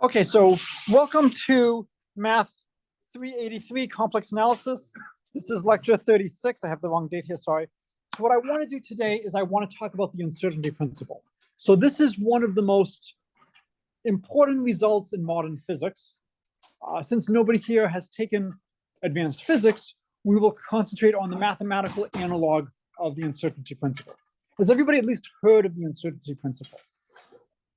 Okay, so welcome to Math 383 Complex Analysis. This is lecture 36. I have the wrong date here, sorry. So what I want to do today is I want to talk about the uncertainty principle. So this is one of the most important results in modern physics. Since nobody here has taken advanced physics, we will concentrate on the mathematical analog of the uncertainty principle. Has everybody at least heard of the uncertainty principle?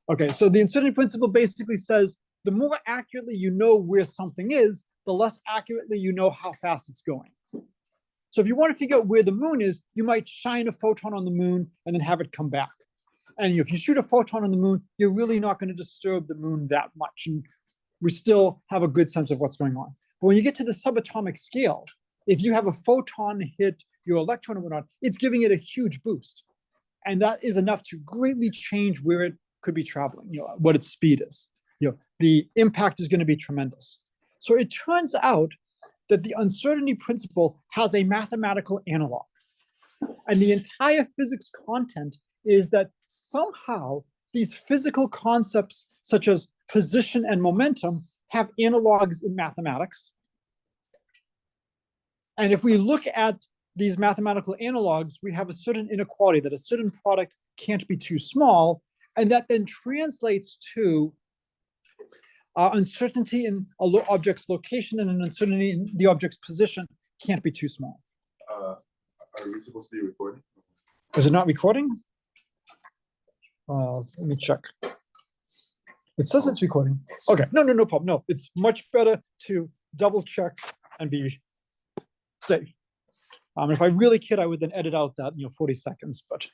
Okay, so the uncertainty principle basically says the more accurately you know where something is, the less accurately you know how fast it's going. So if you want to figure out where the moon is, you might shine a photon on the moon and then have it come back. And if you shoot a photon on the moon, you're really not going to disturb the moon that much. And we still have a good sense of what's going on. But when you get to the subatomic scale, if you have a photon hit your electron or whatnot, it's giving it a huge boost. And that is enough to greatly change where it could be traveling, what its speed is. The impact is going to be tremendous. So it turns out that the uncertainty principle has a mathematical analog. And the entire physics content is that somehow these physical concepts, such as position and momentum, have analogs in mathematics. And if we look at these mathematical analogs, we have a certain inequality that a certain product can't be too small. And that then translates to uncertainty in an object's location and an uncertainty in the object's position can't be too small. Are we supposed to be recording? Is it not recording? Let me check. It says it's recording. Okay, no problem. No, it's much better to double check and be safe. If I really kid, I would then edit out that 40 seconds, but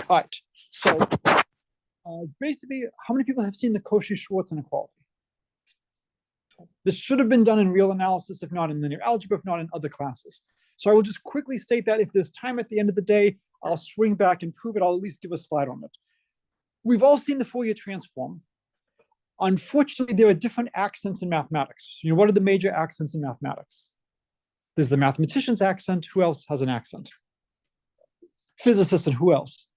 all right, so basically, how many people have seen the Cauchy-Schwarz inequality? This should have been done in real analysis, if not in linear algebra, if not in other classes. So I will just quickly state that if there's time at the end of the day, I'll swing back and prove it. I'll at least give a slide on it. We've all seen the Fourier transform. Unfortunately, there are different accents in mathematics. What are the major accents in mathematics? There's the mathematician's accent. Who else has an accent? Physicists, and who else?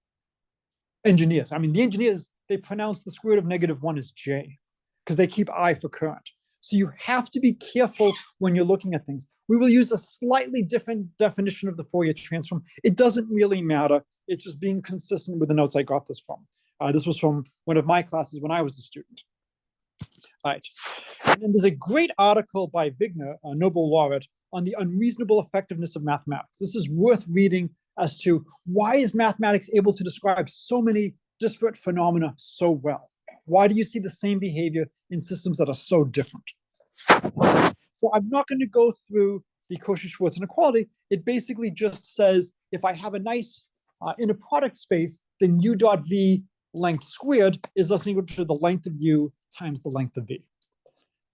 Engineers. The engineers, they pronounce the square root of -1 as J because they keep I for current. So you have to be careful when you're looking at things. We will use a slightly different definition of the Fourier transform. It doesn't really matter. It's just being consistent with the notes I got this from. This was from one of my classes when I was a student. All right. And then there's a great article by Wigner, a Nobel laureate, on the unreasonable effectiveness of mathematics. This is worth reading as to why is mathematics able to describe so many disparate phenomena so well? Why do you see the same behavior in systems that are so different? So I'm not going to go through the Cauchy-Schwarz inequality. It basically just says if I have a nice inner product space, then u dot v length squared is less than or equal to the length of u times the length of v.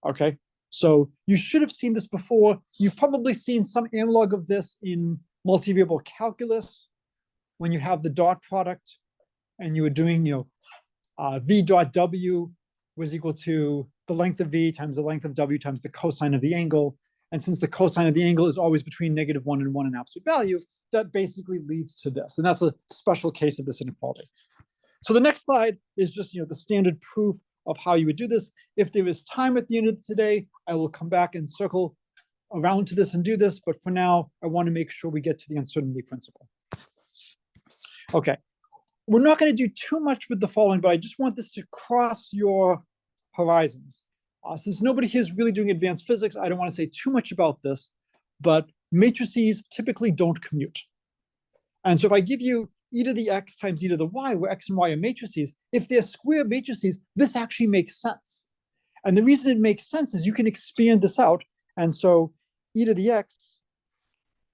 Okay, so you should have seen this before. You've probably seen some analog of this in multivariable calculus when you have the dot product and you were doing, v dot w was equal to the length of v times the length of w times the cosine of the angle. And since the cosine of the angle is always between -1 and 1 in absolute value, that basically leads to this. And that's a special case of this inequality. So the next slide is just, the standard proof of how you would do this. If there is time at the end of today, I will come back and circle around to this and do this. But for now, I want to make sure we get to the uncertainty principle. Okay. We're not going to do too much with the following, but I just want this to cross your horizons. Since nobody here is really doing advanced physics, I don't want to say too much about this, but matrices typically don't commute. And so if I give you e to the x times e to the y, where x and y are matrices, if they're square matrices, this actually makes sense. And the reason it makes sense is you can expand this out. And so e to the x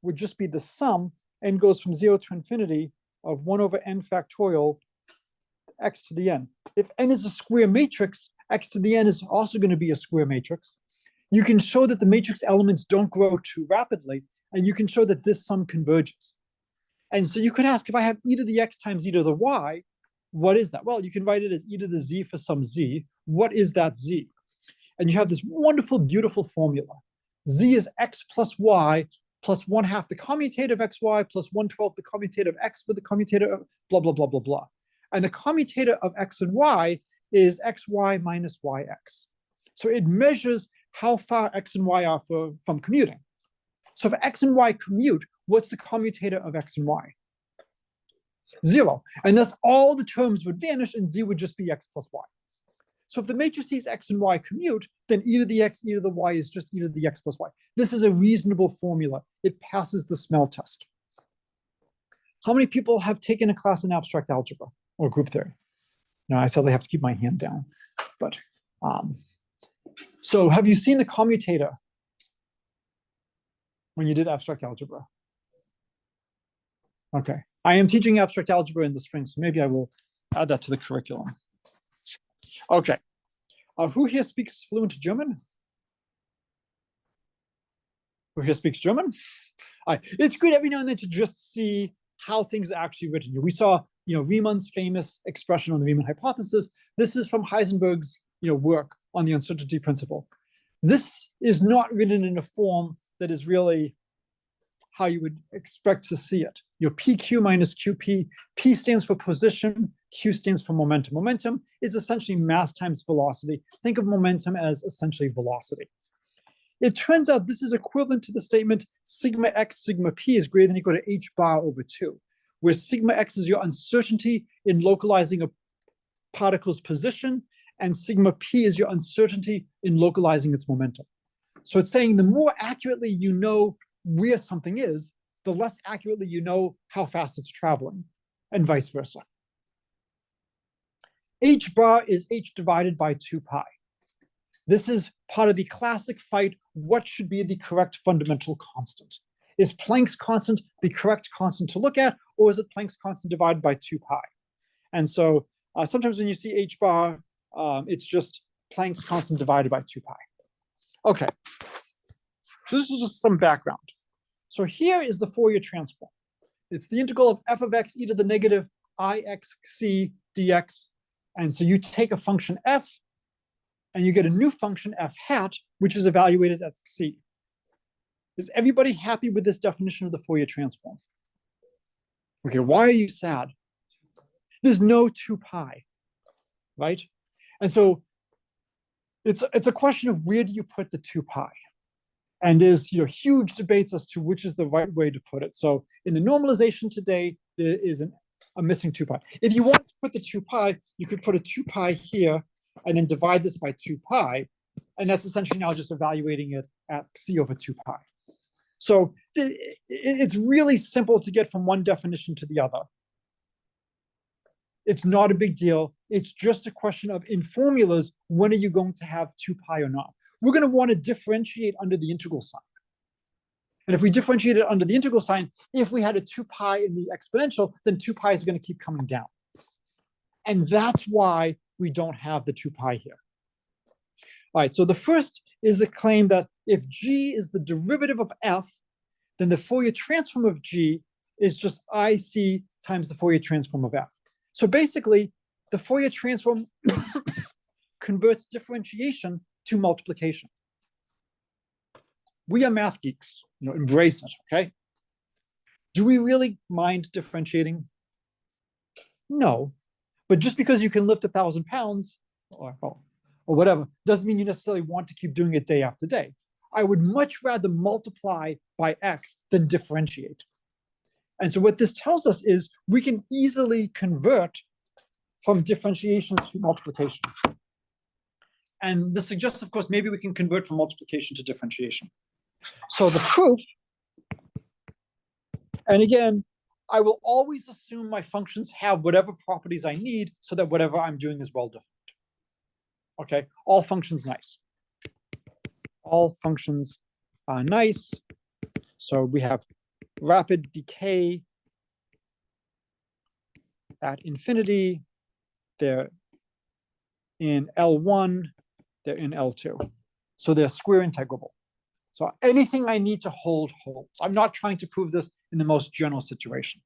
would just be the sum and goes from 0 to infinity of 1 over n factorial x to the n. If n is a square matrix, x to the n is also going to be a square matrix. You can show that the matrix elements don't grow too rapidly, and you can show that this sum converges. And so you could ask, if I have e to the x times e to the y, what is that? Well, you can write it as e to the z for some z. What is that z? And you have this wonderful, beautiful formula. Z is x plus y plus 1/2 the commutator of xy plus 1/12 the commutator of x with the commutator of blah, blah, blah, blah, blah. And the commutator of x and y is xy minus yx. So it measures how far x and y are from commuting. So if x and y commute, what's the commutator of x and y? 0. And thus all the terms would vanish and z would just be x plus y. So if the matrices x and y commute, then e to the x, e to the y is just e to the x plus y. This is a reasonable formula. It passes the smell test. How many people have taken a class in abstract algebra or group theory? Now, I sadly have to keep my hand down, but so have you seen the commutator when you did abstract algebra? Okay, I am teaching abstract algebra in the spring, so maybe I will add that to the curriculum. Okay, who here speaks fluent German? Who here speaks German? It's good every now and then to just see how things are actually written. We saw, Riemann's famous expression on the Riemann hypothesis. This is from Heisenberg's, work on the uncertainty principle. This is not written in a form that is really how you would expect to see it. PQ minus QP, P stands for position, Q stands for momentum. Momentum is essentially mass times velocity. Think of momentum as essentially velocity. It turns out this is equivalent to the statement sigma x sigma p is greater than or equal to h bar over 2, where sigma x is your uncertainty in localizing a particle's position, and sigma p is your uncertainty in localizing its momentum. So it's saying the more accurately you know where something is, the less accurately you know how fast it's traveling, and vice versa. H bar is h divided by 2 pi. This is part of the classic fight. What should be the correct fundamental constant? Is Planck's constant the correct constant to look at, or is it Planck's constant divided by 2 pi? And so sometimes when you see h bar, it's just Planck's constant divided by 2 pi. Okay, so this is just some background. So here is the Fourier transform. It's the integral of f of x e to the negative ixc dx. And so you take a function f, and you get a new function f hat, which is evaluated at c. Is everybody happy with this definition of the Fourier transform? Okay, why are you sad? There's no 2 pi, right? And so it's a question of where do you put the 2 pi? And there's huge debates as to which is the right way to put it. So in the normalization today, there is a missing 2 pi. If you want to put the 2 pi, you could put a 2 pi here and then divide this by 2 pi. And that's essentially now just evaluating it at c over 2 pi. So it's really simple to get from one definition to the other. It's not a big deal. It's just a question of, in formulas, when are you going to have 2 pi or not? We're going to want to differentiate under the integral sign. And if we differentiate it under the integral sign, if we had a 2 pi in the exponential, then 2 pi is going to keep coming down. And that's why we don't have the 2 pi here. All right, so the first is the claim that if g is the derivative of f, then the Fourier transform of g is just IC times the Fourier transform of f. So basically, the Fourier transform converts differentiation to multiplication. We are math geeks, embrace it, okay? Do we really mind differentiating? No, but just because you can lift 1,000 pounds or whatever, doesn't mean you necessarily want to keep doing it day after day. I would much rather multiply by x than differentiate. And so what this tells us is we can easily convert from differentiation to multiplication. And this suggests, of course, maybe we can convert from multiplication to differentiation. So the proof, and again, I will always assume my functions have whatever properties I need so that whatever I'm doing is well defined. Okay, all functions nice. All functions are nice. So we have rapid decay at infinity. They're in L1, they're in L2. So they're square integrable. So anything I need to hold holds. I'm not trying to prove this in the most general situation.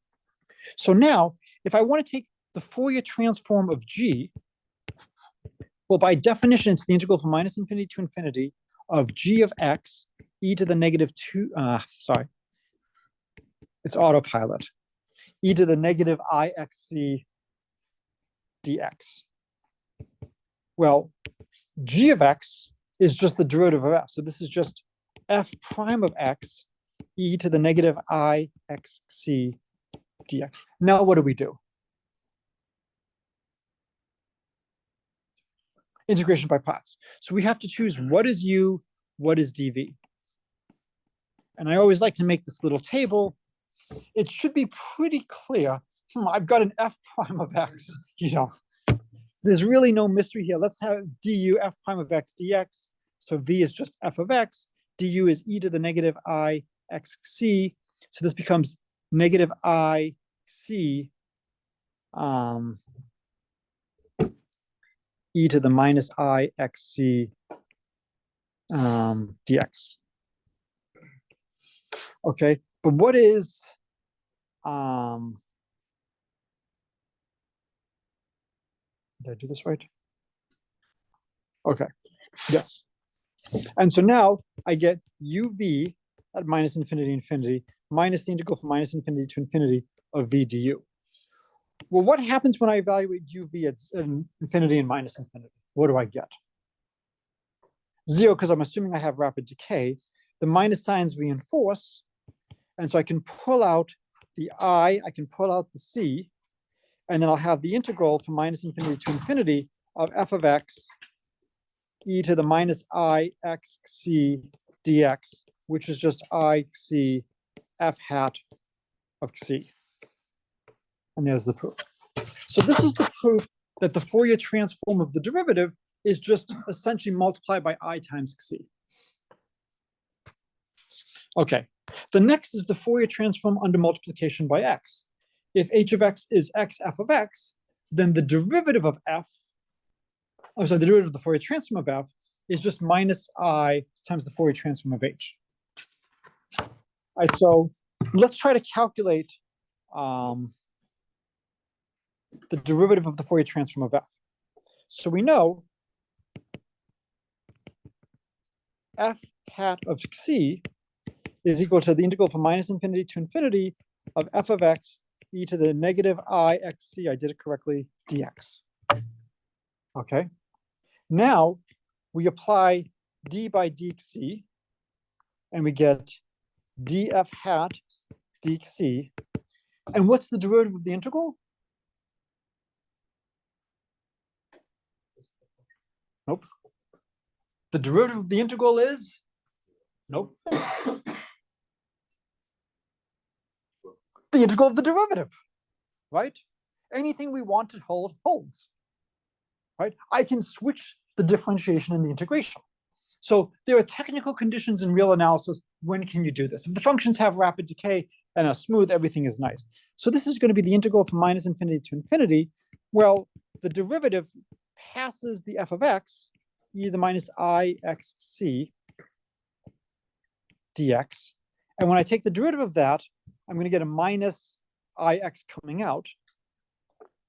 So now, if I want to take the Fourier transform of g, well, by definition, it's the integral from minus infinity to infinity of g of x e to the negative 2, it's autopilot, e to the negative ixc dx. Well, g of x is just the derivative of f. So this is just f prime of x e to the negative I x c dx. Now what do we do? Integration by parts. So we have to choose what is u, what is dv. And I always like to make this little table. It should be pretty clear. I've got an f prime of x, there's really no mystery here. Let's have du f prime of x dx. So v is just f of x. Du is e to the negative I x c. So this becomes negative I c e to the minus I x c dx. Okay, but what is did I do this right? Okay, yes. And so now I get uv at minus infinity infinity minus the integral from minus infinity to infinity of v du. Well, what happens when I evaluate uv at infinity and minus infinity? What do I get? 0, because I'm assuming I have rapid decay. The minus signs reinforce, and so I can pull out the I can pull out the c, and then I'll have the integral from minus infinity to infinity of f of x e to the minus I x c dx, which is just I c f hat of c. And there's the proof. So this is the proof that the Fourier transform of the derivative is just essentially multiplied by I times c. Okay, the next is the Fourier transform under multiplication by x. If h of x is x f of x, then the derivative of f, the derivative of the Fourier transform of f is just minus I times the Fourier transform of h. All right, so let's try to calculate the derivative of the Fourier transform of f. So we know f hat of c is equal to the integral from minus infinity to infinity of f of x e to the negative I x c, I did it correctly, dx. Okay, now we apply d by dx, and we get df hat dx. And what's the derivative of the integral? Nope. The derivative of the integral is? Nope. The integral of the derivative, right? Anything we want to hold holds, right? I can switch the differentiation and the integration. So there are technical conditions in real analysis. When can you do this? If the functions have rapid decay and are smooth, everything is nice. So this is going to be the integral from minus infinity to infinity. Well, the derivative passes the f of x, e to the minus I x c dx. And when I take the derivative of that, I'm going to get a minus ix coming out.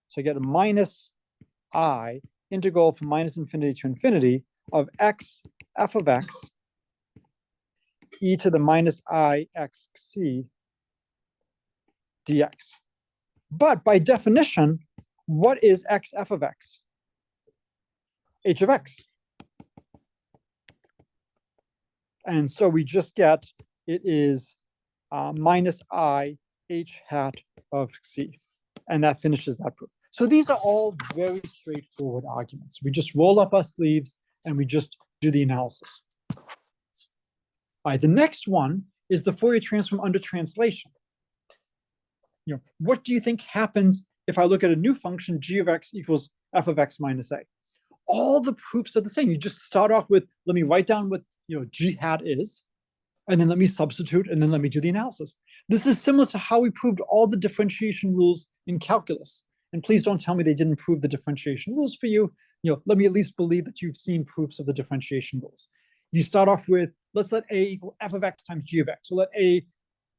So I get a minus I integral from minus infinity to infinity of x f of x e to the minus I x c dx. But by definition, what is x f of x? H of x. And so we just get, it is minus I h hat of c. And that finishes that proof. So these are all very straightforward arguments. We just roll up our sleeves and we just do the analysis. All right, the next one is the Fourier transform under translation. What do you think happens if I look at a new function, g of x equals f of x minus a? All the proofs are the same. You just start off with, let me write down what g hat is, and then let me substitute, and then let me do the analysis. This is similar to how we proved all the differentiation rules in calculus. And please don't tell me they didn't prove the differentiation rules for you. Let me at least believe that you've seen proofs of the differentiation rules. You start off with, let's let a equal f of x times g of x, or let a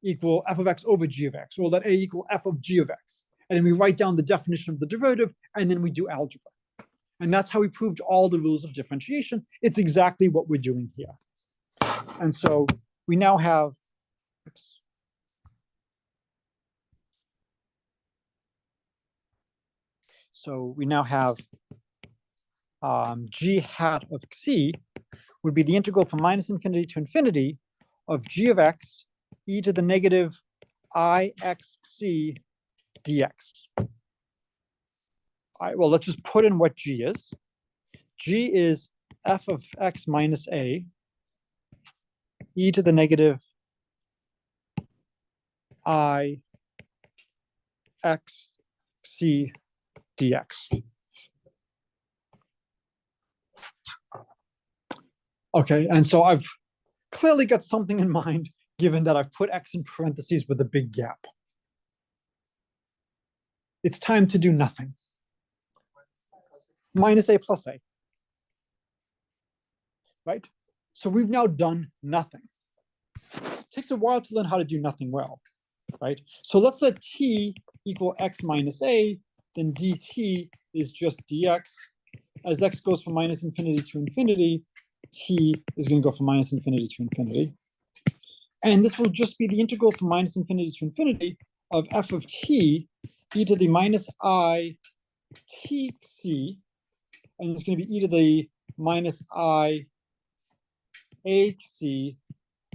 equal f of x over g of x, or let a equal f of g of x. And then we write down the definition of the derivative, and then we do algebra. And that's how we proved all the rules of differentiation. It's exactly what we're doing here. And so we now have, oops. So we now have g hat of c would be the integral from minus infinity to infinity of g of x e to the negative ixc dx. All right, well, let's just put in what g is. G is f of x minus a e to the negative I x c dx. Okay, and so I've clearly got something in mind, given that I've put x in parentheses with a big gap. It's time to do nothing. Minus a plus a. Right? So we've now done nothing. It takes a while to learn how to do nothing well. Right? So let's let t equal x minus a, then dt is just dx. As x goes from minus infinity to infinity, t is going to go from minus infinity to infinity. And this will just be the integral from minus infinity to infinity of f of t e to the minus I tc, and it's going to be e to the minus I ac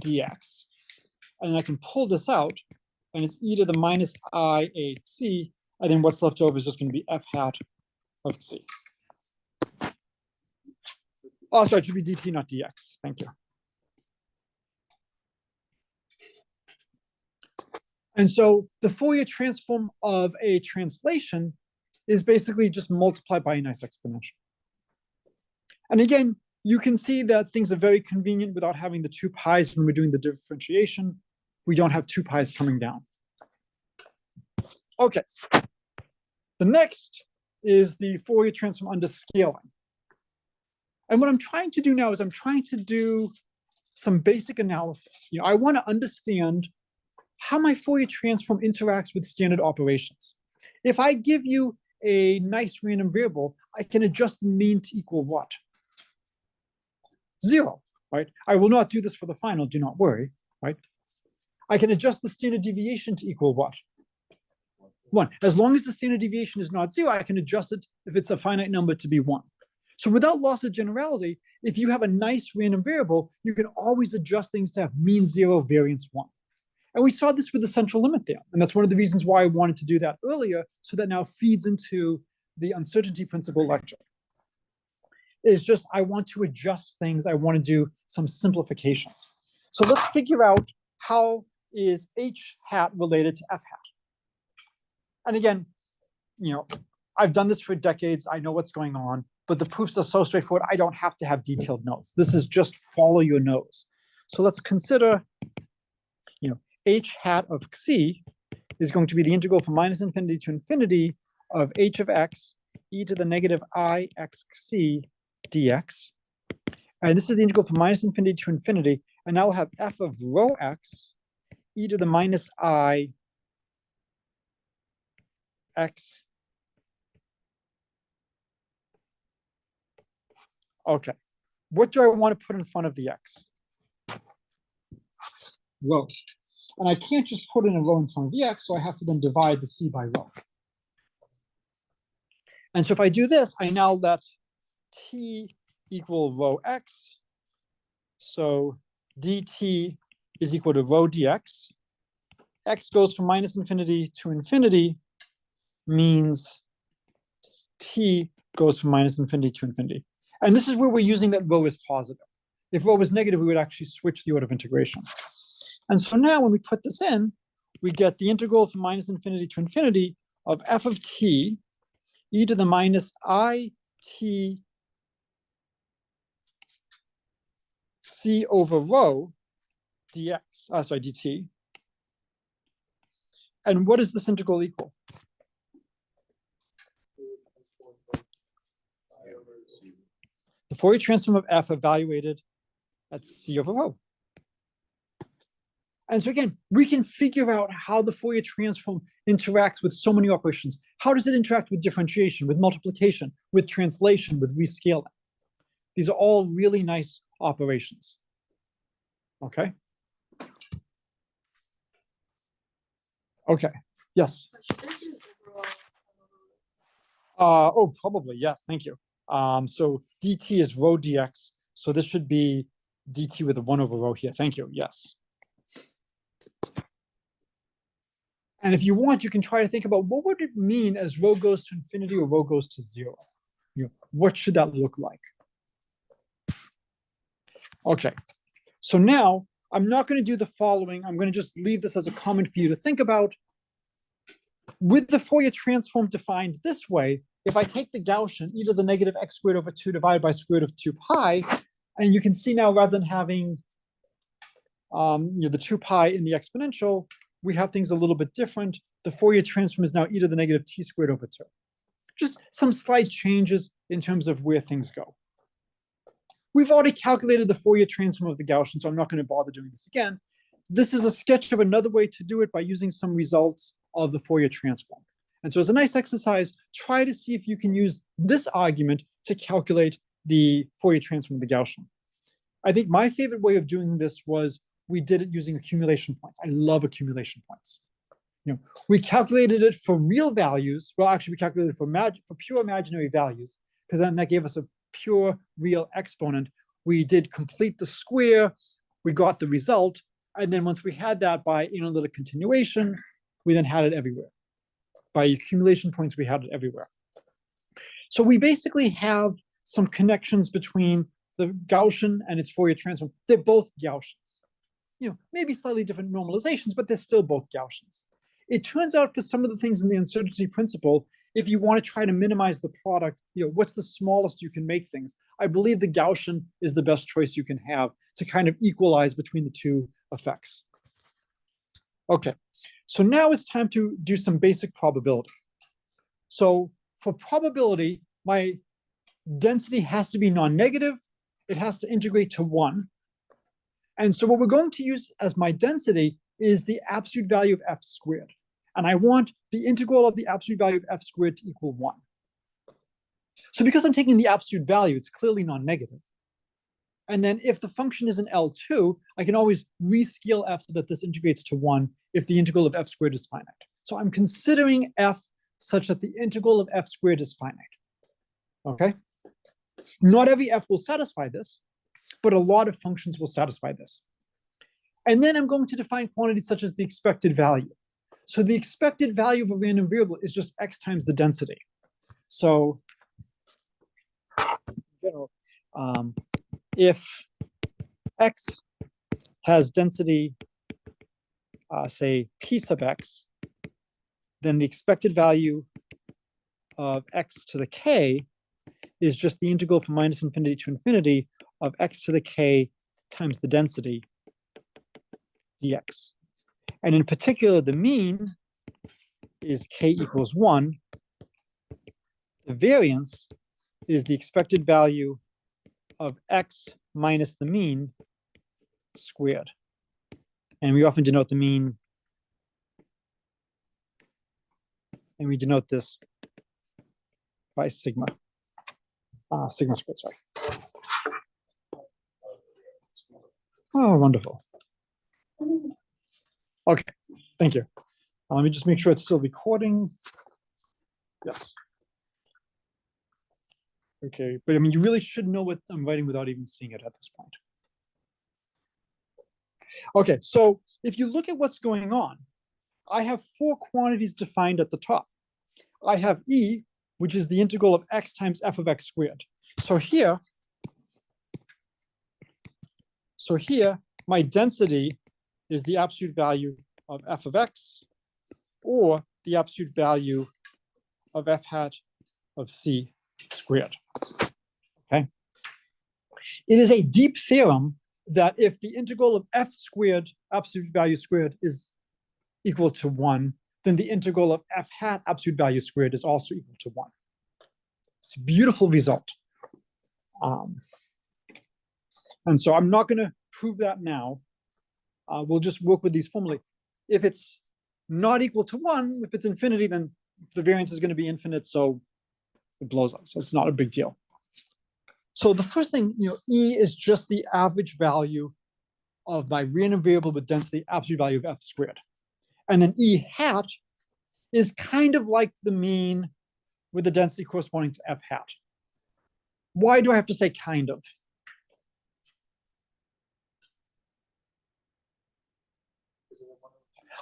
dx. And I can pull this out, and it's e to the minus I ac, and then what's left over is just going to be f hat of c. Oh, sorry, it should be dt, not dx. Thank you. And so the Fourier transform of a translation is basically just multiplied by a nice exponential. And again, you can see that things are very convenient without having the 2 pi's when we're doing the differentiation. We don't have 2 pi's coming down. Okay. The next is the Fourier transform under scaling. And what I'm trying to do now is I'm trying to do some basic analysis. I want to understand how my Fourier transform interacts with standard operations. If I give you a nice random variable, I can adjust the mean to equal what? 0, right? I will not do this for the final, do not worry, right? I can adjust the standard deviation to equal what? 1. As long as the standard deviation is not 0, I can adjust it if it's a finite number to be 1. So without loss of generality, if you have a nice random variable, you can always adjust things to have mean 0, variance 1. And we saw this with the central limit theorem. And that's one of the reasons why I wanted to do that earlier, so that now feeds into the uncertainty principle lecture. It's just, I want to adjust things. I want to do some simplifications. So let's figure out how is h hat related to f hat. And again, I've done this for decades. I know what's going on, but the proofs are so straightforward. I don't have to have detailed notes. This is just follow your nose. So let's consider, h hat of c is going to be the integral from minus infinity to infinity of h of x e to the negative I xc dx. And this is the integral from minus infinity to infinity. And now I'll have f of rho x e to the minus I x. Okay. What do I want to put in front of the x? Rho. And I can't just put in a rho in front of the x, so I have to then divide the c by rho. And so if I do this, I now let t equal rho x. So dt is equal to rho dx. X goes from minus infinity to infinity, means t goes from minus infinity to infinity. And this is where we're using that rho is positive. If rho was negative, we would actually switch the order of integration. And so now when we put this in, we get the integral from minus infinity to infinity of f of t e to the minus I t c over rho dx, dt. And what is this integral equal? The Fourier transform of f evaluated at c over rho. And so again, we can figure out how the Fourier transform interacts with so many operations. How does it interact with differentiation, with multiplication, with translation, with rescaling? These are all really nice operations. Okay. Okay. Yes. Oh, probably. Yes. Thank you. So dt is rho dx. So this should be dt with a 1 over rho here. Thank you. Yes. And if you want, you can try to think about what would it mean as rho goes to infinity or rho goes to 0. What should that look like? Okay. So now I'm not going to do the following. I'm going to just leave this as a comment for you to think about. With the Fourier transform defined this way, if I take the Gaussian, e to the negative x squared over 2 divided by square root of 2 pi, and you can see now rather than having the 2 pi in the exponential, we have things a little bit different. The Fourier transform is now e to the negative t squared over 2. Just some slight changes in terms of where things go. We've already calculated the Fourier transform of the Gaussian, so I'm not going to bother doing this again. This is a sketch of another way to do it by using some results of the Fourier transform. And so as a nice exercise, try to see if you can use this argument to calculate the Fourier transform of the Gaussian. I think my favorite way of doing this was we did it using accumulation points. I love accumulation points. We calculated it for real values. Well, actually, we calculated it for pure imaginary values, because then that gave us a pure real exponent. We did complete the square, we got the result, and then once we had that by analytic continuation, we then had it everywhere. By accumulation points, we had it everywhere. So we basically have some connections between the Gaussian and its Fourier transform. They're both Gaussians. Maybe slightly different normalizations, but they're still both Gaussians. It turns out for some of the things in the uncertainty principle, if you want to try to minimize the product, what's the smallest you can make things? I believe the Gaussian is the best choice you can have to kind of equalize between the two effects. Okay, so now it's time to do some basic probability. So for probability, my density has to be non-negative. It has to integrate to 1. And so what we're going to use as my density is the absolute value of f squared. And I want the integral of the absolute value of f squared to equal 1. So because I'm taking the absolute value, it's clearly non-negative. And then if the function is an L2, I can always rescale f so that this integrates to 1 if the integral of f squared is finite. So I'm considering f such that the integral of f squared is finite. Okay? Not every f will satisfy this, but a lot of functions will satisfy this. And then I'm going to define quantities such as the expected value. So the expected value of a random variable is just x times the density. So in general, if x has density, say p sub x, then the expected value of x to the k is just the integral from minus infinity to infinity of x to the k times the density dx. And in particular, the mean is k equals 1. The variance is the expected value of x minus the mean squared. And we often denote the mean, and we denote this by sigma. Sigma squared, sorry. Oh, wonderful. Okay, thank you. Let me just make sure it's still recording. Yes. Okay, but I mean, you really should know what I'm writing without even seeing it at this point. Okay, so if you look at what's going on, I have 4 quantities defined at the top. I have E, which is the integral of x times f of x squared. So here, my density is the absolute value of f of x, or the absolute value of f hat of c squared. Okay. It is a deep theorem that if the integral of f squared, absolute value squared, is equal to 1, then the integral of f hat absolute value squared is also equal to 1. It's a beautiful result. And so I'm not going to prove that now. We'll just work with these formulae. If it's not equal to 1, if it's infinity, then the variance is going to be infinite, so it blows up. So it's not a big deal. So the first thing, E is just the average value of my random variable with density absolute value of f squared. And then E hat is kind of like the mean with the density corresponding to f hat. Why do I have to say kind of?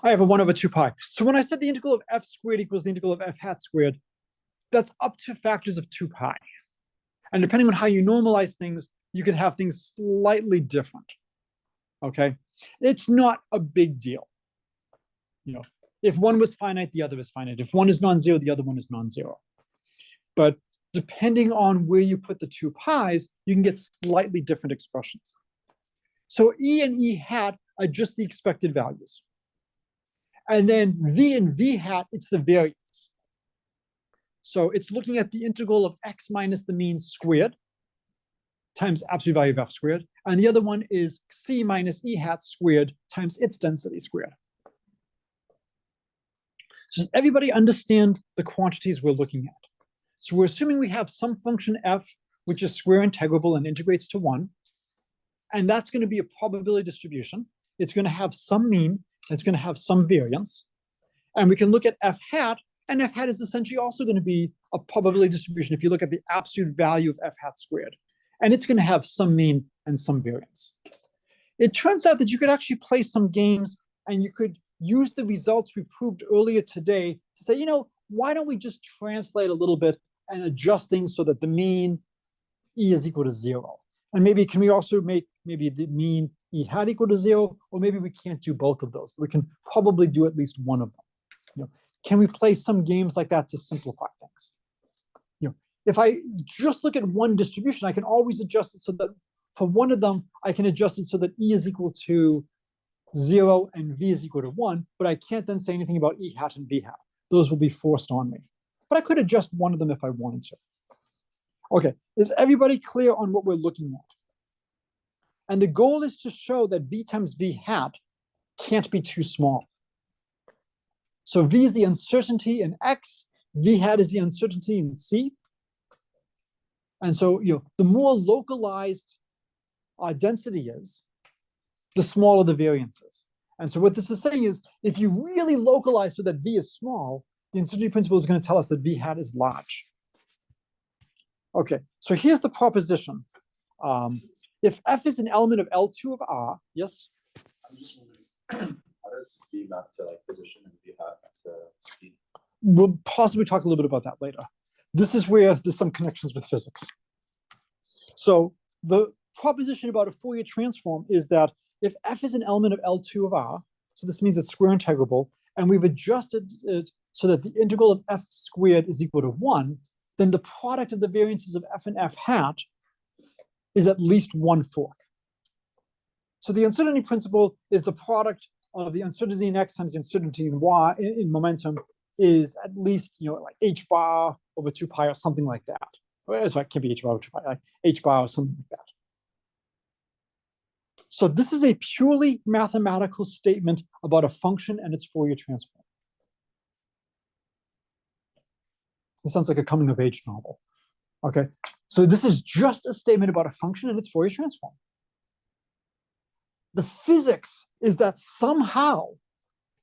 I have a 1 over 2 pi. So when I said the integral of f squared equals the integral of f hat squared, that's up to factors of 2 pi. And depending on how you normalize things, you can have things slightly different. Okay? It's not a big deal. You know, if one was finite, the other is finite. If one is non-zero, the other one is non-zero. But depending on where you put the 2 pi's, you can get slightly different expressions. So E and E hat are just the expected values. And then V and V hat, it's the variance. So it's looking at the integral of x minus the mean squared times absolute value of f squared. And the other one is C minus E hat squared times its density squared. So does everybody understand the quantities we're looking at? So we're assuming we have some function f, which is square integrable and integrates to 1. And that's going to be a probability distribution. It's going to have some mean. It's going to have some variance. And we can look at f hat, and f hat is essentially also going to be a probability distribution if you look at the absolute value of f hat squared. And it's going to have some mean and some variance. It turns out that you could actually play some games, and you could use the results we proved earlier today to say, you know, why don't we just translate a little bit and adjust things so that the mean E is equal to 0? And maybe can we also make maybe the mean E hat equal to 0? Or maybe we can't do both of those. We can probably do at least one of them. You know, can we play some games like that to simplify things? You know, if I just look at one distribution, I can always adjust it so that for one of them, I can adjust it so that E is equal to 0 and V is equal to 1, but I can't then say anything about E hat and V hat. Those will be forced on me. But I could adjust one of them if I wanted to. Okay, is everybody clear on what we're looking at? And the goal is to show that V times V hat can't be too small. So V is the uncertainty in X, V hat is the uncertainty in C. And so, you know, the more localized our density is, the smaller the variance is. And so what this is saying is, if you really localize so that V is small, the uncertainty principle is going to tell us that V hat is large. Okay, so here's the proposition. If F is an element of L2 of R, yes? I'm just wondering, how does V map to like position and V hat to speed? We'll possibly talk a little bit about that later. This is where there's some connections with physics. So the proposition about a Fourier transform is that if F is an element of L2 of R, so this means it's square integrable, and we've adjusted it so that the integral of F squared is equal to 1, then the product of the variances of F and F hat is at least 1/4. So the uncertainty principle is the product of the uncertainty in X times the uncertainty in Y in momentum is at least, you know, like H bar over 2 pi or something like that. Sorry, it can't be H bar over 2 pi, like H bar or something like that. So this is a purely mathematical statement about a function and its Fourier transform. It sounds like a coming of age novel. Okay, so this is just a statement about a function and its Fourier transform. The physics is that somehow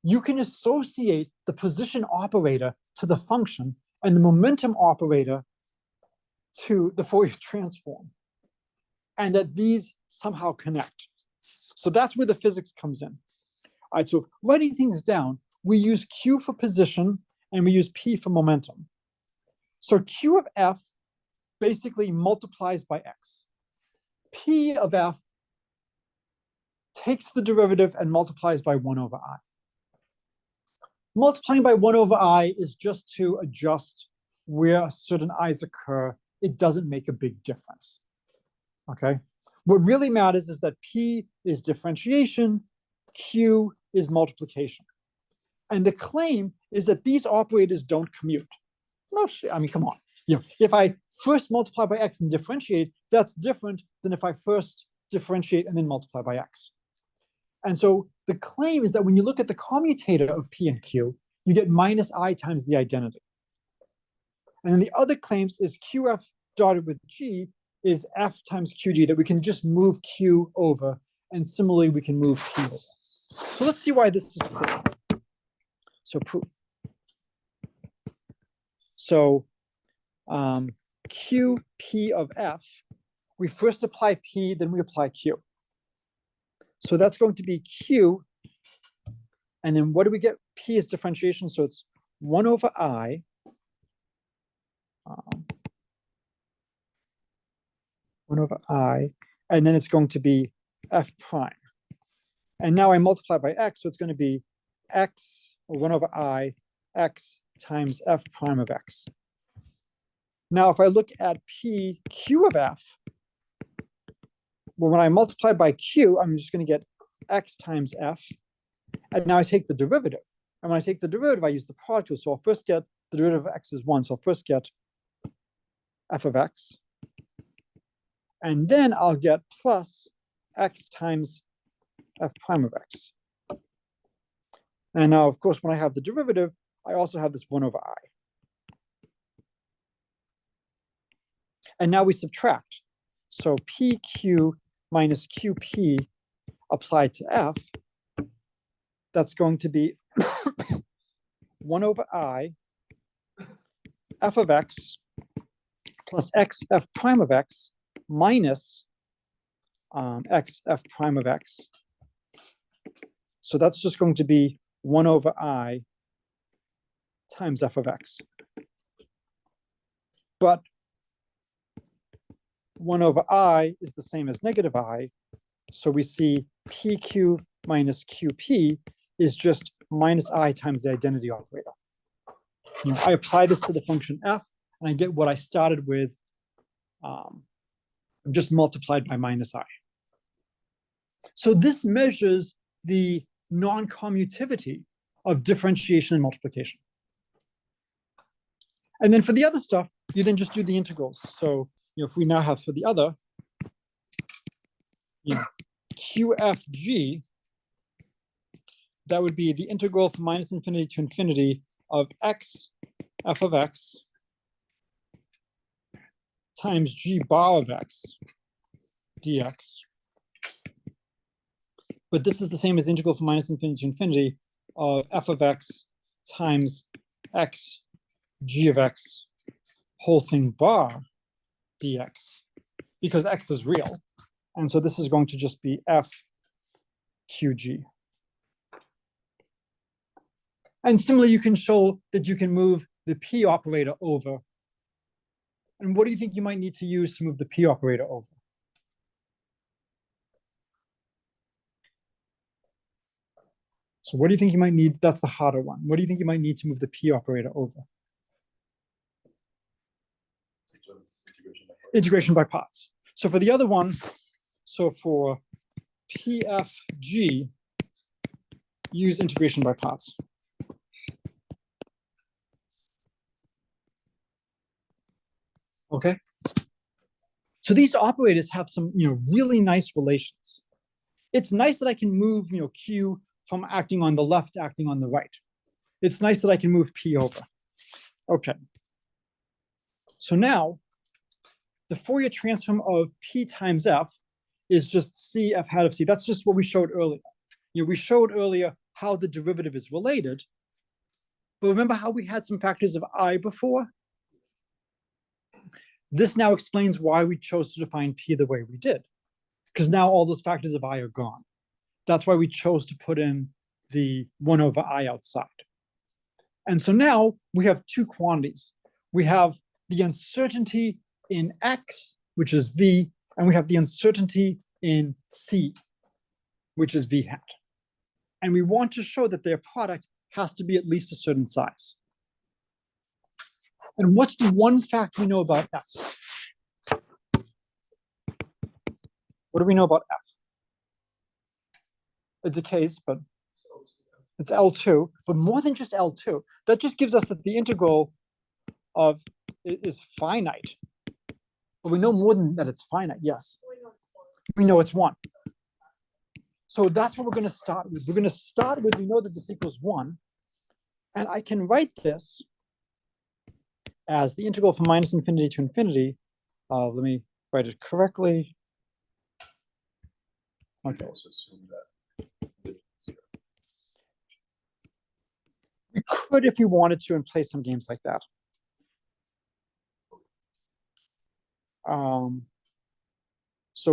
you can associate the position operator to the function and the momentum operator to the Fourier transform, and that these somehow connect. So that's where the physics comes in. All right, so writing things down, we use Q for position and we use P for momentum. So Q of F basically multiplies by X. P of F takes the derivative and multiplies by 1 over I. Multiplying by 1 over I is just to adjust where certain i's occur. It doesn't make a big difference. Okay? What really matters is that P is differentiation, Q is multiplication. And the claim is that these operators don't commute. No shit, I mean, come on. You know, if I first multiply by X and differentiate, that's different than if I first differentiate and then multiply by X. And so the claim is that when you look at the commutator of P and Q, you get minus I times the identity. And then the other claims is QF dotted with G is F times QG, that we can just move Q over, and similarly we can move P over. So let's see why this is true. So proof. So QP of f, we first apply P, then we apply Q. So that's going to be Q. And then what do we get? P is differentiation. So it's 1 over I. 1 over I. And then it's going to be f prime. And now I multiply by x. So it's going to be x, or 1 over I, x times f prime of x. Now, if I look at P Q of f, well, when I multiply by Q, I'm just going to get x times f. And now I take the derivative. And when I take the derivative, I use the product rule. So I'll first get the derivative of x is 1. So I'll first get f of x. And then I'll get plus x times f prime of x. And now, of course, when I have the derivative, I also have this 1 over I. And now we subtract. So PQ minus QP applied to f, that's going to be 1 over I, f of x plus x f prime of x minus x f prime of x. So that's just going to be 1 over I times f of x. But 1 over I is the same as negative I. So we see PQ minus QP is just minus I times the identity operator. I apply this to the function f, and I get what I started with, just multiplied by minus I. So this measures the non-commutivity of differentiation and multiplication. And then for the other stuff, you then just do the integrals. So if we now have for the other, QFG, that would be the integral from minus infinity to infinity of x f of x times g bar of x dx. But this is the same as integral from minus infinity to infinity of f of x times x g of x whole thing bar dx, because x is real. And so this is going to just be f qg. And similarly, you can show that you can move the p operator over. And what do you think you might need to use to move the p operator over? So what do you think you might need? That's the harder one. What do you think you might need to move the p operator over? Integration by parts. So for the other one, so for PFG, use integration by parts. Okay. So these operators have some, really nice relations. It's nice that I can move, Q from acting on the left to acting on the right. It's nice that I can move P over. Okay. So now, the Fourier transform of P times F is just C F hat of C. That's just what we showed earlier. We showed earlier how the derivative is related. But remember how we had some factors of I before? This now explains why we chose to define P the way we did, because now all those factors of I are gone. That's why we chose to put in the 1 over I outside. And so now we have two quantities. We have the uncertainty in X, which is V, and we have the uncertainty in C, which is V hat. And we want to show that their product has to be at least a certain size. And what's the one fact we know about F? What do we know about F? It decays, but it's L2, but more than just L2. That just gives us that the integral of it is finite. But we know more than that it's finite, yes. We know it's 1. So that's what we're going to start with. We're going to start with, we know that this equals 1. And I can write this as the integral from minus infinity to infinity. Let me write it correctly. Okay. We could, if we wanted to, and play some games like that. So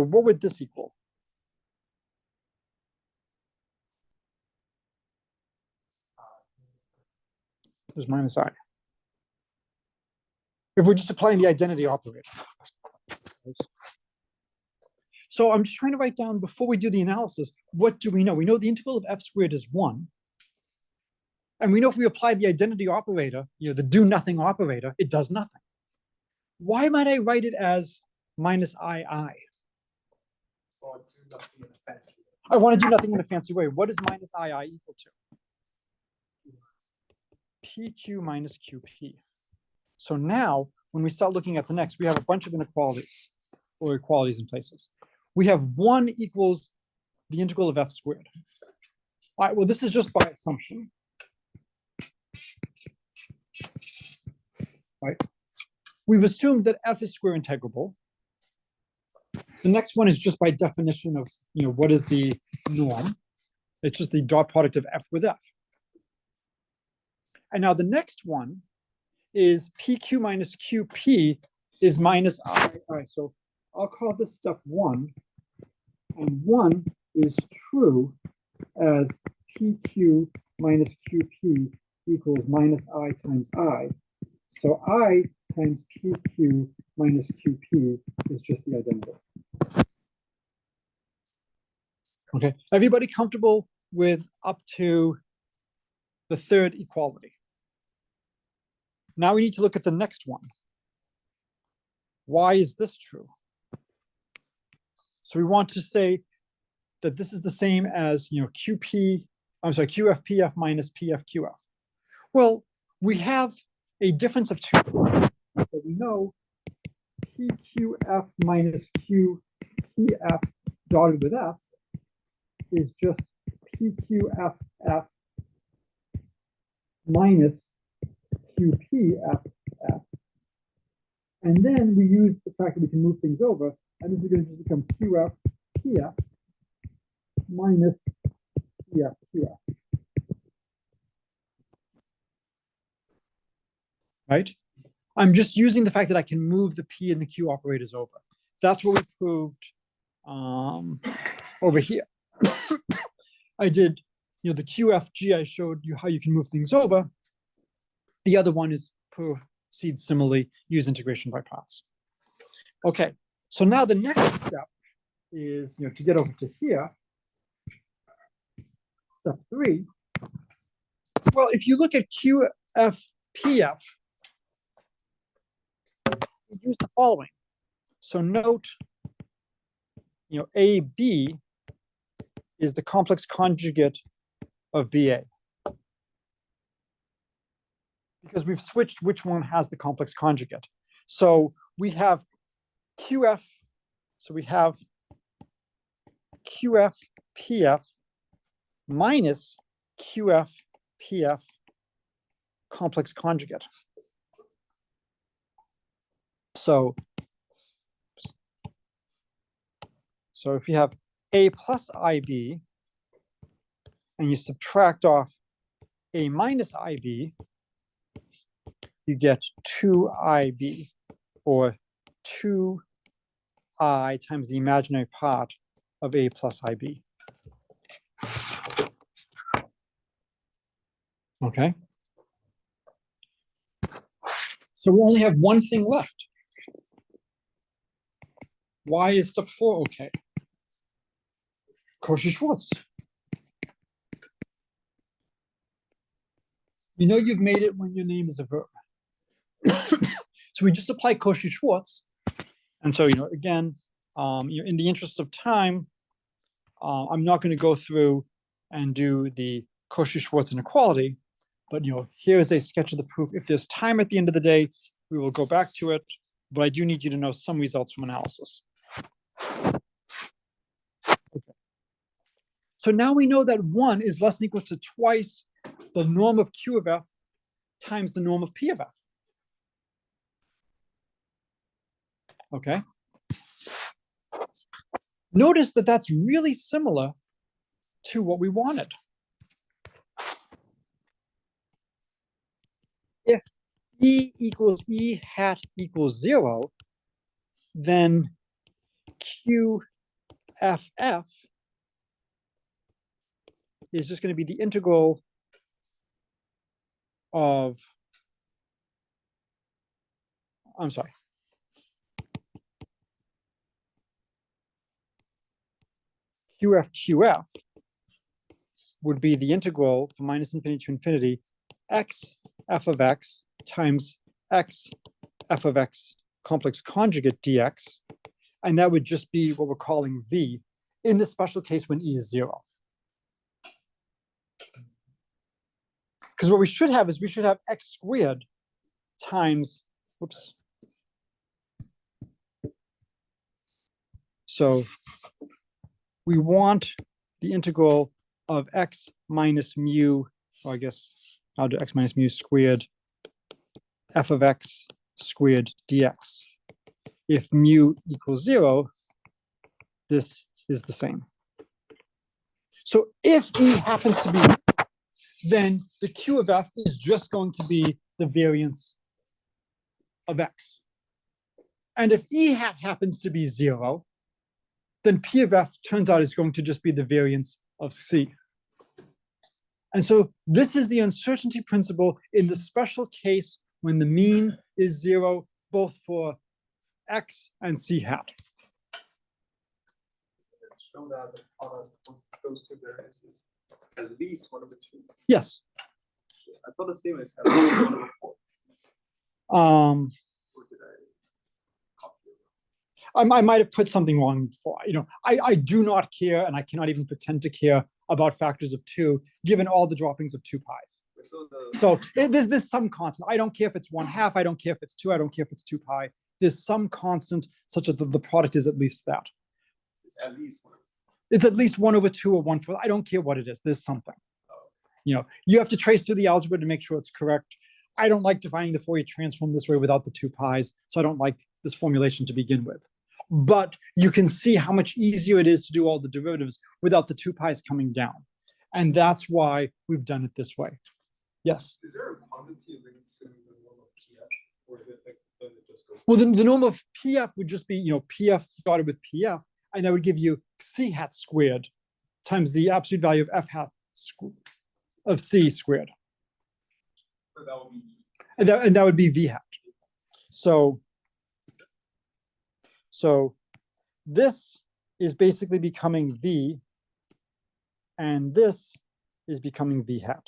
what would this equal? Is minus I. If we're just applying the identity operator. So I'm just trying to write down, before we do the analysis, what do we know? We know the integral of f squared is 1. And we know if we apply the identity operator, the do nothing operator, it does nothing. Why might I write it as minus II? I want to do nothing in a fancy way. What is minus II equal to? PQ minus QP. So now, when we start looking at the next, we have a bunch of inequalities or equalities in places. We have 1 equals the integral of f squared. All right, well, this is just by assumption. Right? We've assumed that f is square integrable. The next one is just by definition of, what is the norm. It's just the dot product of f with f. And now the next one is PQ minus QP is minus I. All right, so I'll call this step 1. And 1 is true as PQ minus QP equals minus I times I. So I times PQ minus QP is just the identity. Okay, everybody comfortable with up to the third equality? Now we need to look at the next one. Why is this true? So we want to say that this is the same as QFPF minus PFQF. Well, we have a difference of 2. So we know PQF minus QPF dotted with F is just PQFF minus QPFF. And then we use the fact that we can move things over, and this is going to just become QFPF minus PFQF. Right? I'm just using the fact that I can move the P and the Q operators over. That's what we proved over here. I did, the QFG, I showed you how you can move things over. The other one is proceed similarly, use integration by parts. Okay, so now the next step is, to get over to here, step 3. Well, if you look at QFPF, we use the following. So note, AB is the complex conjugate of BA. Because we've switched which one has the complex conjugate. So we have QF, so we have QFPF minus QFPF complex conjugate. So if you have A plus IB and you subtract off A minus IB, you get 2IB, or 2I times the imaginary part of A plus IB. Okay. So we only have one thing left. Why is step 4 okay? Cauchy-Schwarz. You've made it when your name is a verb. So we just apply Cauchy-Schwarz. And so, again, in the interest of time, I'm not going to go through and do the Cauchy-Schwarz inequality, but here's a sketch of the proof. If there's time at the end of the day, we will go back to it, but I do need you to know some results from analysis. Okay. So now we know that 1 is less than or equal to twice the norm of Q of F times the norm of P of F. Okay. Notice that that's really similar to what we wanted. If E equals E hat equals 0, then QFF is just going to be the integral of, I'm sorry, QF would be the integral from minus infinity to infinity x f of x times x f of x complex conjugate dx. And that would just be what we're calling v in the special case when e is 0. Because what we should have is we should have x squared times, whoops. So we want the integral of x minus mu, or I guess I'll do x minus mu squared f of x squared dx. If mu equals 0, this is the same. So if e happens to be, then the q of f is just going to be the variance of x. And if e hat happens to be 0, then p of f turns out is going to just be the variance of c. And so this is the uncertainty principle in the special case when the mean is 0, both for x and c hat. Show that the product of those two variances at least one of the two. Yes. I thought the statement is at least one of the four. Or did I copy it? I might have put something wrong before. I do not care, and I cannot even pretend to care about factors of 2, given all the droppings of 2 pi's. So there's some constant. I don't care if it's 1/2. I don't care if it's 2. I don't care if it's 2 pi. There's some constant such that the product is at least that. It's at least one. It's at least 1/2 or 1/4. I don't care what it is. There's something. You have to trace through the algebra to make sure it's correct. I don't like defining the Fourier transform this way without the 2 pi's, so I don't like this formulation to begin with. But you can see how much easier it is to do all the derivatives without the 2 pi's coming down. And that's why we've done it this way. Yes? Is there a quantity linked to the norm of PF? Or is it like, does it just go? Well, the norm of PF would just be, PF started with PF, and that would give you c hat squared times the absolute value of f hat of c squared. So that would be And that would be v hat. So this is basically becoming v, and this is becoming v hat,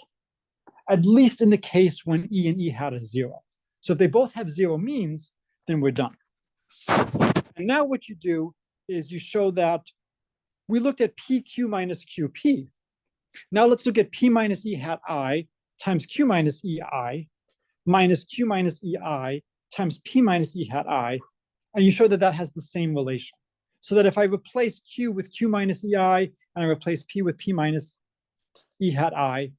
at least in the case when e and e hat is 0. So if they both have 0 means, then we're done. And now what you do is you show that we looked at pq minus qp. Now let's look at p minus e hat I times q minus ei minus q minus ei times p minus e hat I, and you show that that has the same relation. So that if I replace q with q minus ei and I replace p with p minus e hat I,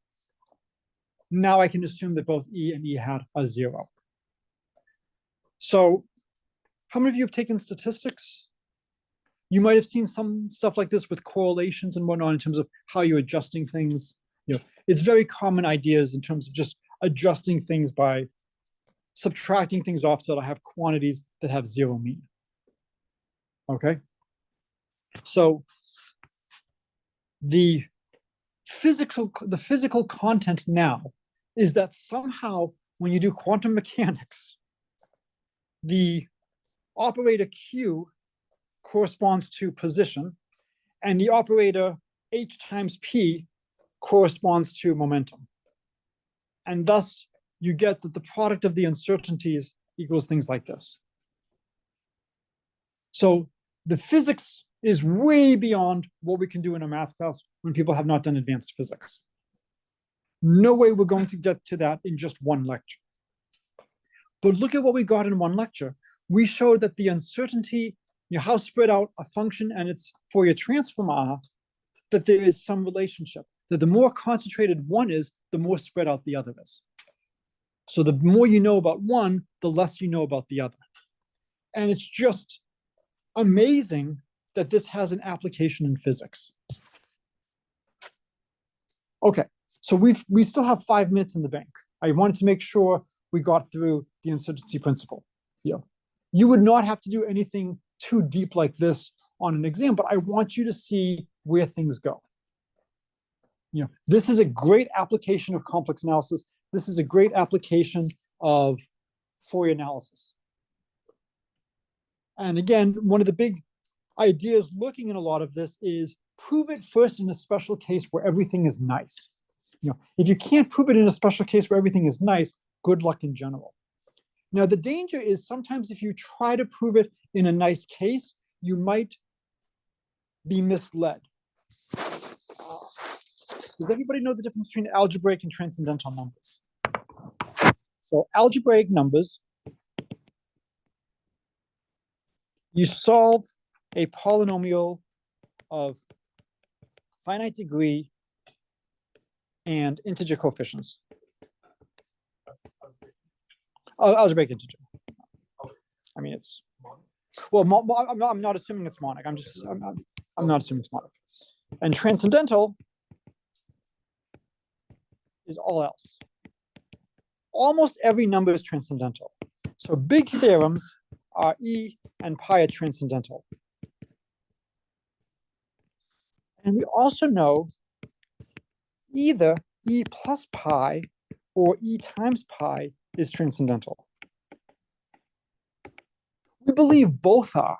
now I can assume that both e and e hat are 0. So how many of you have taken statistics? You might have seen some stuff like this with correlations and whatnot in terms of how you're adjusting things. It's very common ideas in terms of just adjusting things by subtracting things off so that I have quantities that have 0 mean. Okay? So the physical content now is that somehow when you do quantum mechanics, the operator Q corresponds to position, and the operator H times P corresponds to momentum. And thus, you get that the product of the uncertainties equals things like this. So the physics is way beyond what we can do in a math class when people have not done advanced physics. No way we're going to get to that in just one lecture. But look at what we got in one lecture. We showed that the uncertainty, how spread out a function and its Fourier transform are, that there is some relationship, that the more concentrated one is, the more spread out the other is. So the more you know about one, the less you know about the other. And it's just amazing that this has an application in physics. Okay, so we still have 5 minutes in the bank. I wanted to make sure we got through the uncertainty principle. You would not have to do anything too deep like this on an exam, but I want you to see where things go. This is a great application of complex analysis. This is a great application of Fourier analysis. And again, one of the big ideas looking at a lot of this is prove it first in a special case where everything is nice. If you can't prove it in a special case where everything is nice, good luck in general. Now, the danger is sometimes if you try to prove it in a nice case, you might be misled. Does everybody know the difference between algebraic and transcendental numbers? So algebraic numbers, you solve a polynomial of finite degree and integer coefficients. Algebraic integer. I mean, it's well. I'm not assuming it's monic. I'm not assuming it's monic. And transcendental is all else. Almost every number is transcendental. So big theorems are E and pi are transcendental. And we also know either E plus pi or E times pi is transcendental. We believe both are,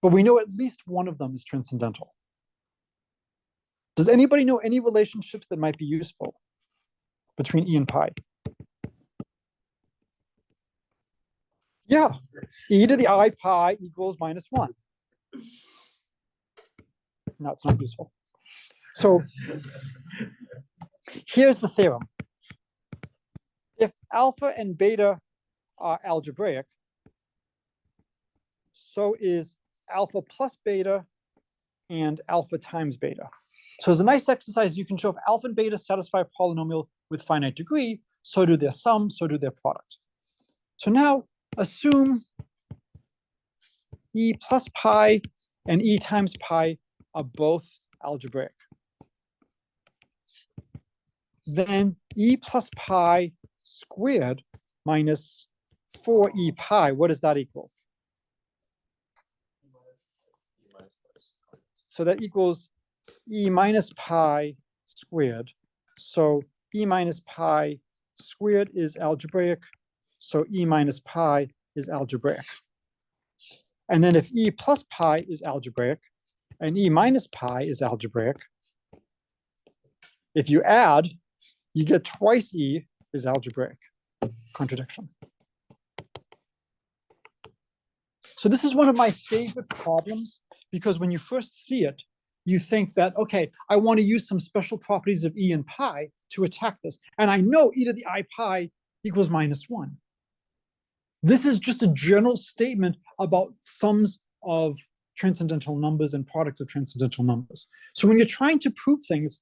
but we know at least one of them is transcendental. Does anybody know any relationships that might be useful between E and pi? Yeah, e to the I pi equals -1. No, it's not useful. So here's the theorem. If alpha and beta are algebraic, so is alpha plus beta and alpha times beta. So as a nice exercise, you can show if alpha and beta satisfy a polynomial with finite degree, so do their sum, so do their product. So now assume E plus pi and E times pi are both algebraic. Then E plus pi squared minus 4E pi, what does that equal? So that equals E minus pi squared. So E minus pi squared is algebraic. So E minus pi is algebraic. And then if E plus pi is algebraic and E minus pi is algebraic, if you add, you get twice E is algebraic. Contradiction. So this is one of my favorite problems because when you first see it, you think that, okay, I want to use some special properties of E and pi to attack this. And I know E to the I pi equals -1. This is just a general statement about sums of transcendental numbers and products of transcendental numbers. So when you're trying to prove things,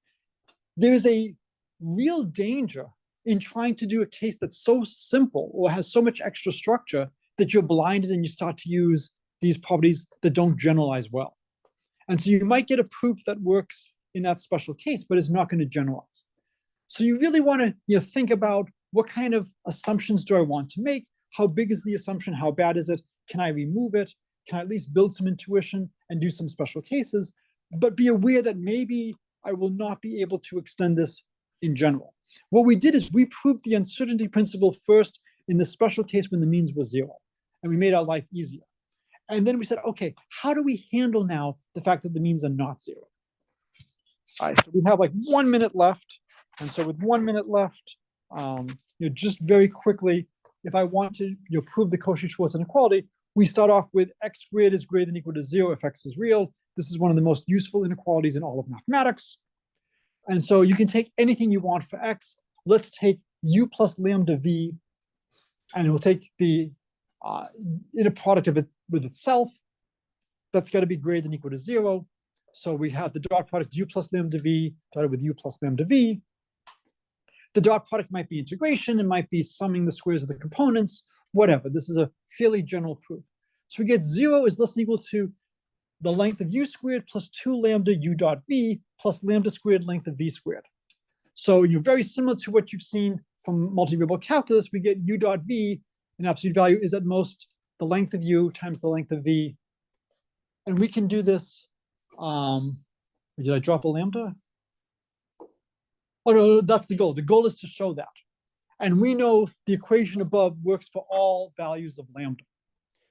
there is a real danger in trying to do a case that's so simple or has so much extra structure that you're blinded and you start to use these properties that don't generalize well. And so you might get a proof that works in that special case, but it's not going to generalize. So you really want to think about what kind of assumptions do I want to make? How big is the assumption? How bad is it? Can I remove it? Can I at least build some intuition and do some special cases? But be aware that maybe I will not be able to extend this in general. What we did is we proved the uncertainty principle first in the special case when the means was 0. And we made our life easier. And then we said, okay, how do we handle now the fact that the means are not 0? All right, so we have like 1 minute left. And so with 1 minute left, just very quickly, if I want to prove the Cauchy-Schwarz inequality, we start off with x squared is greater than or equal to 0 if x is real. This is one of the most useful inequalities in all of mathematics. And so you can take anything you want for x. Let's take u plus lambda v, and we'll take the inner product of it with itself. That's got to be greater than or equal to 0. So we have the dot product u plus lambda v divided with u plus lambda v. The dot product might be integration, it might be summing the squares of the components, whatever. This is a fairly general proof. So we get 0 is less than or equal to the length of u squared plus 2 lambda u dot v plus lambda squared length of v squared. So you're very similar to what you've seen from multivariable calculus. We get u dot v in absolute value is at most the length of u times the length of v. And we can do this. Did I drop a lambda? Oh, no, that's the goal. The goal is to show that. And we know the equation above works for all values of lambda.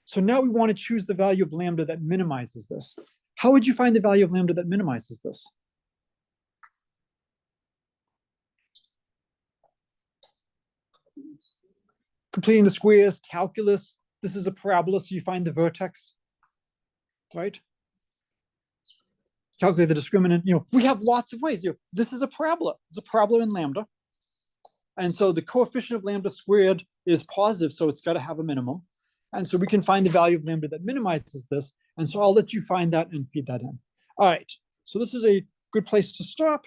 So now we want to choose the value of lambda that minimizes this. How would you find the value of lambda that minimizes this? Completing the squares, calculus. This is a parabola, so you find the vertex, right? Calculate the discriminant. We have lots of ways. This is a parabola. It's a parabola in lambda. And so the coefficient of lambda squared is positive, so it's got to have a minimum. And so we can find the value of lambda that minimizes this. And so I'll let you find that and feed that in. All right, so this is a good place to stop.